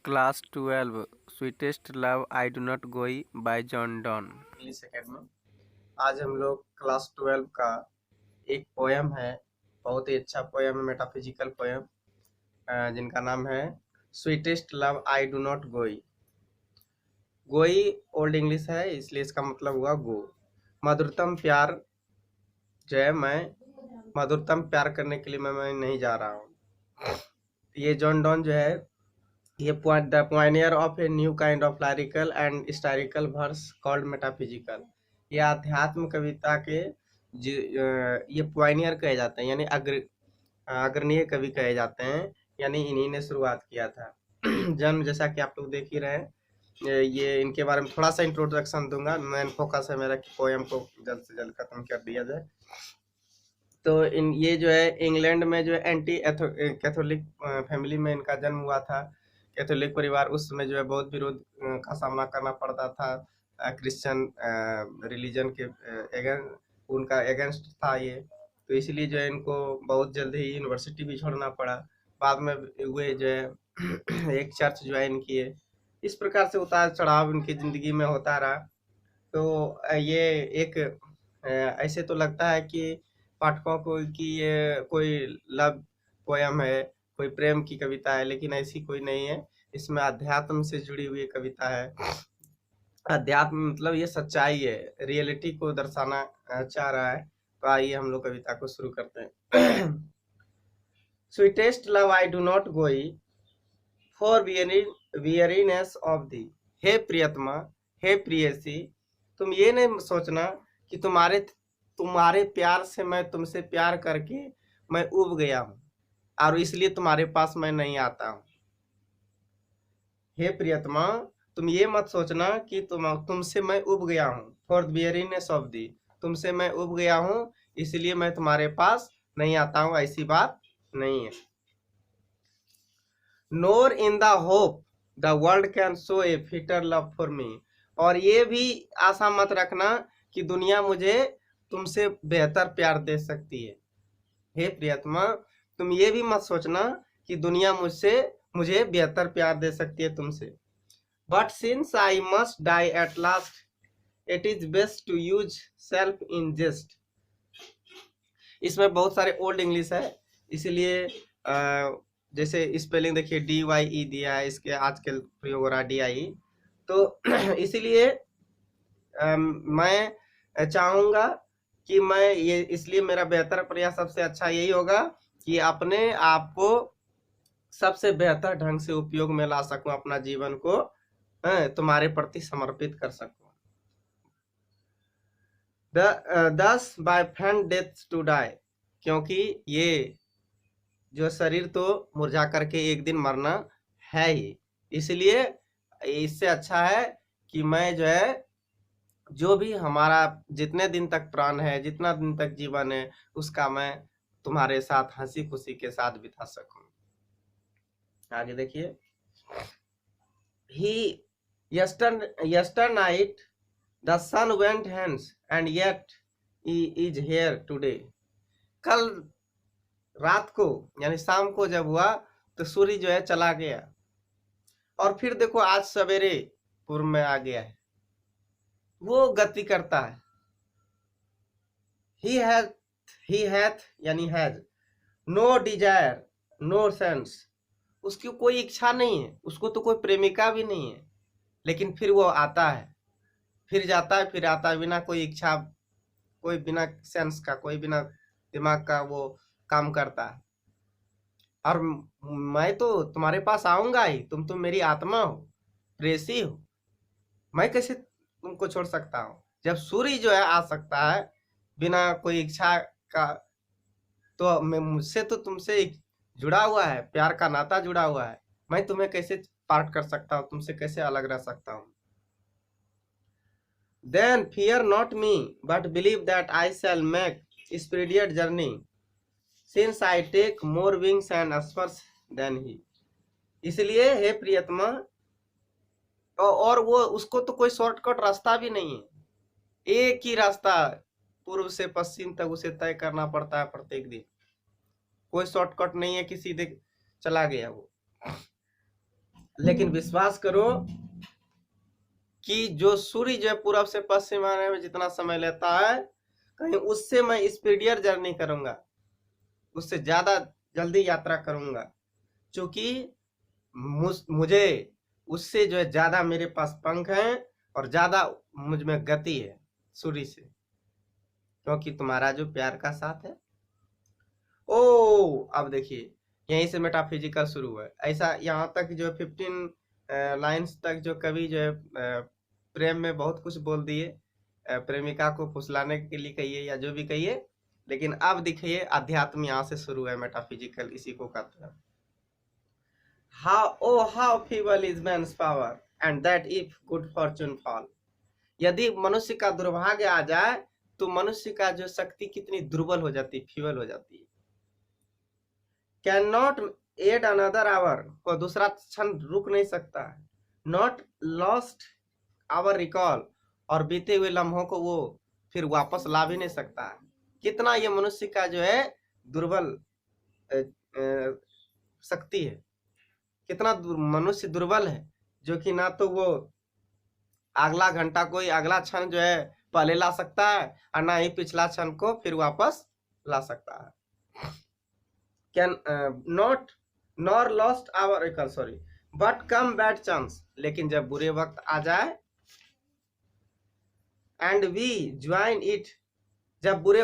Class 12 sweetest love I do not go by John Donne. English academy. आज हम लोग class 12 का एक पोयम है, बहुत ही अच्छा पोयम है, मेटाफिजिकल पोयम, जिनका नाम है sweetest love I do not गोई। गोई ओल्ड इंग्लिश है, इसलिए इसका मतलब हुआ गो। मधुरतम प्यार जो है, मैं मधुरतम प्यार करने के लिए मैं नहीं जा रहा हूँ। ये जॉन डॉन जो है, ये the pioneer of a new kind of lyrical and historical verse called metaphysical. ये आध्यात्म कविता के ये pioneer कहे जाते हैं, यानी अग्रणीय कवि कहे जाते हैं, यानी इन्हीं ने शुरुआत किया था। जन्म जैसा कि आप लोग देख ही रहे हैं, ये इनके बारे में थोड़ा सा इंट्रोडक्शन दूंगा। मेन फोकस है मेरा कि पोयम को जल्द से जल्द खत्म कर दिया जाए। तो इन ये जो है इंग्लैंड में जो है एंटी कैथोलिक फैमिली में इनका जन्म हुआ था। कैथोलिक परिवार उस समय जो है बहुत विरोध का सामना करना पड़ता था, क्रिश्चियन रिलीजन के उनका अगेंस्ट था ये। तो इसलिए जो है इनको बहुत जल्द ही यूनिवर्सिटी भी छोड़ना पड़ा। बाद में हुए जो है एक चर्च ज्वाइन किए। इस प्रकार से उतार चढ़ाव इनकी जिंदगी में होता रहा। तो ये एक ऐसे तो लगता है कि पाठकों को कि ये कोई लव पोयम है, कोई प्रेम की कविता है, लेकिन ऐसी कोई नहीं है। इसमें अध्यात्म से जुड़ी हुई कविता है। अध्यात्म मतलब ये सच्चाई है, रियलिटी को दर्शाना चाह रहा है। तो आइए हम लोग कविता को शुरू करते हैं। Sweetest love I do not go for weariness of thee. हे प्रियतमा, हे प्रियसी, तुम ये नहीं सोचना कि तुम्हारे तुम्हारे प्यार से मैं तुमसे प्यार करके मैं उब गया हूँ और इसलिए तुम्हारे पास मैं नहीं आता हूँ। हे प्रियतमा, तुम ये मत सोचना कि तुमसे मैं उब गया हूँ। फॉर weariness ऑफ दी, तुमसे मैं उब गया हूँ इसलिए मैं तुम्हारे पास नहीं आता हूँ, ऐसी बात नहीं है। Nor in the hope the world can show a fitter love for me, और ये भी आशा मत रखना कि दुनिया मुझे तुमसे बेहतर प्यार दे सकती है। हे प्रियतमा, तुम ये भी मत सोचना कि दुनिया मुझे बेहतर प्यार दे सकती है तुमसे। But since I must die at last, it is best to use self in jest. इसमें बहुत सारे ओल्ड इंग्लिश है, इसलिए जैसे स्पेलिंग देखिए DYE दिया है, इसके आजकल प्रयोग हो रहा है DIE। तो इसीलिए मैं चाहूंगा कि मैं ये, इसलिए मेरा बेहतर प्रयास सबसे अच्छा यही होगा कि अपने आप को सबसे बेहतर ढंग से उपयोग में ला सकूं, अपना जीवन को तुम्हारे प्रति समर्पित कर सकूं। Thus by friend death to die, क्योंकि ये जो शरीर तो मुरझा करके एक दिन मरना है ही, इसलिए इससे अच्छा है कि मैं जो है, जो भी हमारा जितने दिन तक प्राण है, जितना दिन तक जीवन है, उसका मैं तुम्हारे साथ हंसी खुशी के साथ बिता सकूं। आगे देखिए। He yesternight the sun went hence and yet he is here today। कल रात को यानी शाम को जब हुआ तो सूर्य जो है चला गया, और फिर देखो आज सवेरे पूर्व में आ गया है। वो गति करता है। ही हैथ यानी has no desire no sense, उसकी कोई इच्छा नहीं है, उसको तो कोई प्रेमिका भी नहीं है, लेकिन फिर वो आता है, फिर जाता है, फिर आता है, बिना कोई इच्छा, कोई बिना सेंस का, कोई बिना दिमाग का वो काम करता है। और मैं तो तुम्हारे पास आऊंगा ही, तुम तो मेरी आत्मा हो, प्रेसी हो, मैं कैसे तुमको छोड़ सकता हूँ। जब सूर्य जो है आ सकता है बिना कोई इच्छा का, तो मैं मुझसे तो तुमसे जुड़ा हुआ है, प्यार का नाता जुड़ा हुआ है, मैं तुम्हें कैसे पार्ट कर सकता हूँ, तुमसे कैसे अलग रह सकता हूँ। Then fear not me, but believe that I shall make speedier journey, since I take more wings and spurs than he। इसलिए हे प्रियतमा, और वो उसको तो कोई शॉर्टकट रास्ता भी नहीं है, एक ही रास्ता पूर्व से पश्चिम तक उसे तय करना पड़ता है प्रत्येक दिन। कोई शॉर्टकट नहीं है कि सीधे चला गया वो। लेकिन विश्वास करो कि जो सूर्य जो है पूरब से पश्चिम आने में जितना समय लेता है, कहीं उससे मैं स्पीडियर जर्नी करूंगा, उससे ज्यादा जल्दी यात्रा करूंगा, क्योंकि मुझे उससे जो है ज्यादा मेरे पास पंख हैं और ज्यादा मुझ में गति है सूर्य से, क्योंकि तुम्हारा जो प्यार का साथ है। ओ अब देखिए, यहीं से मेटाफिजिकल शुरू हुआ है। ऐसा यहाँ तक जो 15 लाइन्स तक जो कवि जो है प्रेम में बहुत कुछ बोल दिए, प्रेमिका को फुसलाने के लिए कहिए या जो भी कहिए, लेकिन अब देखिए अध्यात्म यहाँ से शुरू है, मेटाफिजिकल इसी को कहते हैं। how feeble is man's power and that if good fortune fall। यदि मनुष्य का दुर्भाग्य आ जाए तो मनुष्य का जो शक्ति कितनी दुर्बल हो जाती है, फीबल हो जाती है। Can not add another hour, को दूसरा क्षण रुक नहीं सकता है। नॉट लॉस्ट आवर रिकॉल, और बीते हुए लम्हों को वो फिर वापस ला भी नहीं सकता है। कितना ये मनुष्य का जो है दुर्बल शक्ति है, कितना मनुष्य दुर्बल है, जो कि ना तो वो अगला घंटा कोई अगला क्षण जो है पहले ला सकता है और ना ही पिछला क्षण को फिर वापस ला सकता है। Can not nor lost hour recall, sorry, but come bad chance, लेकिन जब बुरे वक्त आ जाए, एंड वी ज्वाइन इट, जब बुरे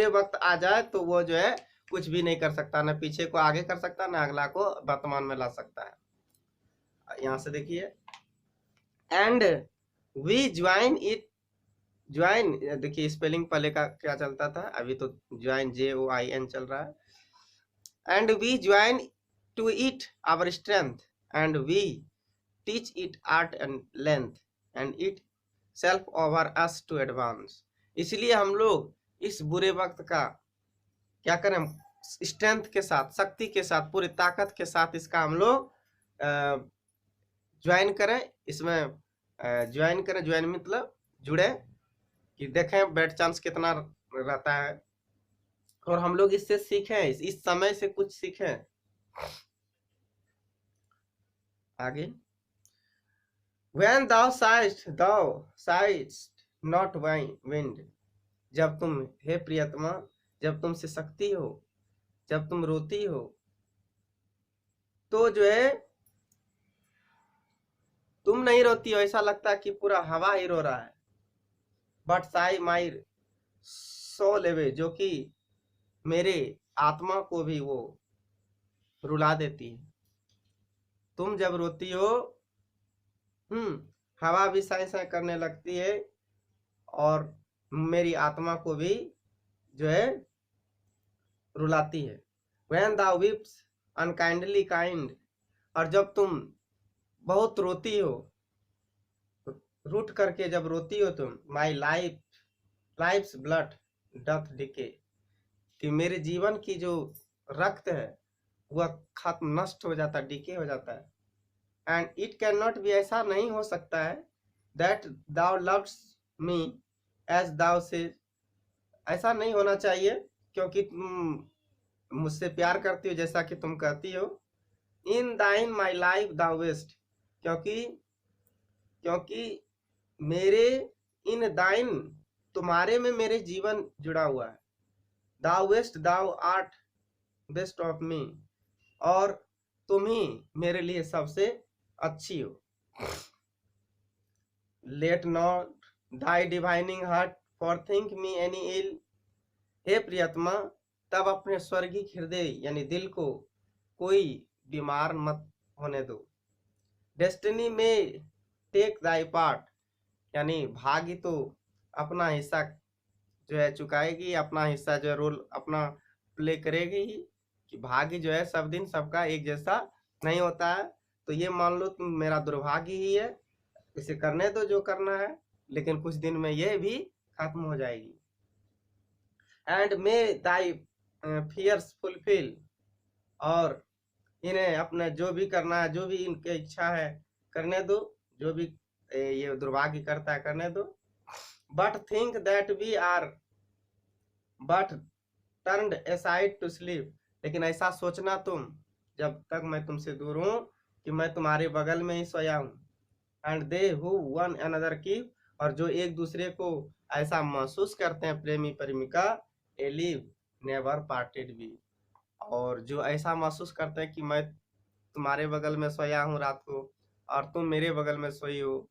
वक्त आ जाए तो वो जो है कुछ भी नहीं कर सकता, ना पीछे को आगे कर सकता, ना अगला को वर्तमान में ला सकता है। यहां से देखिए, and we join it, join देखिए स्पेलिंग पहले का क्या चलता था, अभी तो ज्वाइन JOIN चल रहा है। And we join to it our strength and we teach it art and length and it self over us to advance. इसलिए हम लोग इस बुरे वक्त का क्या करें, स्ट्रेंथ के साथ, शक्ति के साथ, पूरी ताकत के साथ इसका हम लोग ज्वाइन करें, इसमें ज्वाइन करें, ज्वाइन मतलब जुड़े, कि देखें बैड चांस कितना रहता है और हम लोग इससे सीखें, इस समय से कुछ सीखें। आगे, When thou sighest not wind, जब तुम, हे प्रियतमा, जब तुमसे सकती हो, जब तुम रोती हो, तो जो है तुम नहीं रोती हो, ऐसा लगता है कि पूरा हवा ही रो रहा है। But sigh my soul away, जो कि मेरे आत्मा को भी वो रुला देती है। तुम जब रोती हो, हवा भी साए साए करने लगती है और मेरी आत्मा को भी जो है रुलाती है। When thou weeps unkindly kind, और जब तुम बहुत रोती हो, रूठ करके जब रोती हो तुम, माई लाइफ्स ब्लड डथ डिके, कि मेरे जीवन की जो रक्त है वह खत्म, नष्ट हो जाता, डिके हो जाता है। And it can not be, ऐसा नहीं हो सकता है, that thou loves me as thou say, ऐसा नहीं होना चाहिए क्योंकि तुम मुझसे प्यार करती हो जैसा कि तुम कहती हो। इन दाइन माई लाइफ दाउ वेस्ट, क्योंकि मेरे इन दाइन, तुम्हारे में मेरे जीवन जुड़ा हुआ है। Thou best, thou art best of me, और तुम ही मेरे लिए सबसे अच्छी हो। Let not thy divining heart forethink me any ill, हे प्रियतमा, तब अपने स्वर्गीय हृदय यानी दिल को कोई बीमार मत होने दो। डेस्टिनी में टेक दाई पार्ट, यानी भाग्य तो अपना हिस्सा जो है चुकाएगी, अपना हिस्सा जो है रोल अपना प्ले करेगी ही, कि भाग्य जो है सब दिन सबका एक जैसा नहीं होता है। तो ये मान लो तुम मेरा दुर्भाग्य ही है, इसे करने दो जो करना है, लेकिन कुछ दिन में ये भी खत्म हो जाएगी। And may thy fears fulfil, और इन्हें अपने जो भी करना है, जो भी इनकी इच्छा है करने दो, जो भी ये दुर्भाग्य करता है करने दो। But think that we are but turned aside to sleep, लेकिन ऐसा सोचना तुम, जब तक मैं तुमसे दूर हूं कि मैं तुम्हारे बगल में ही सोया हूँ। And they who one another की, और जो एक दूसरे को ऐसा महसूस करते हैं प्रेमी प्रेमिका, ए लिव नेवर पार्टेड बी, और जो ऐसा महसूस करते हैं कि मैं तुम्हारे बगल में सोया हूँ रात को और तुम मेरे बगल में सोई हो,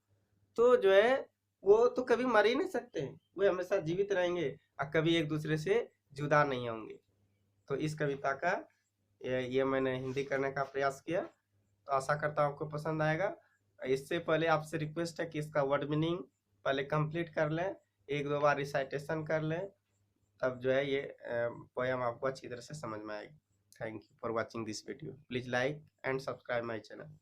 तो जो है वो तो कभी मर ही नहीं सकते, वो हमेशा जीवित रहेंगे और कभी एक दूसरे से जुदा नहीं होंगे। तो इस कविता का ये मैंने हिंदी करने का प्रयास किया, तो आशा करता हूँ आपको पसंद आएगा। इससे पहले आपसे रिक्वेस्ट है कि इसका वर्ड मीनिंग पहले कंप्लीट कर लें, एक दो बार रिसाइटेशन कर लें, तब जो है ये पोयम आपको अच्छी तरह से समझ में आएगी। Thank you for watching this video. Please like and subscribe my channel.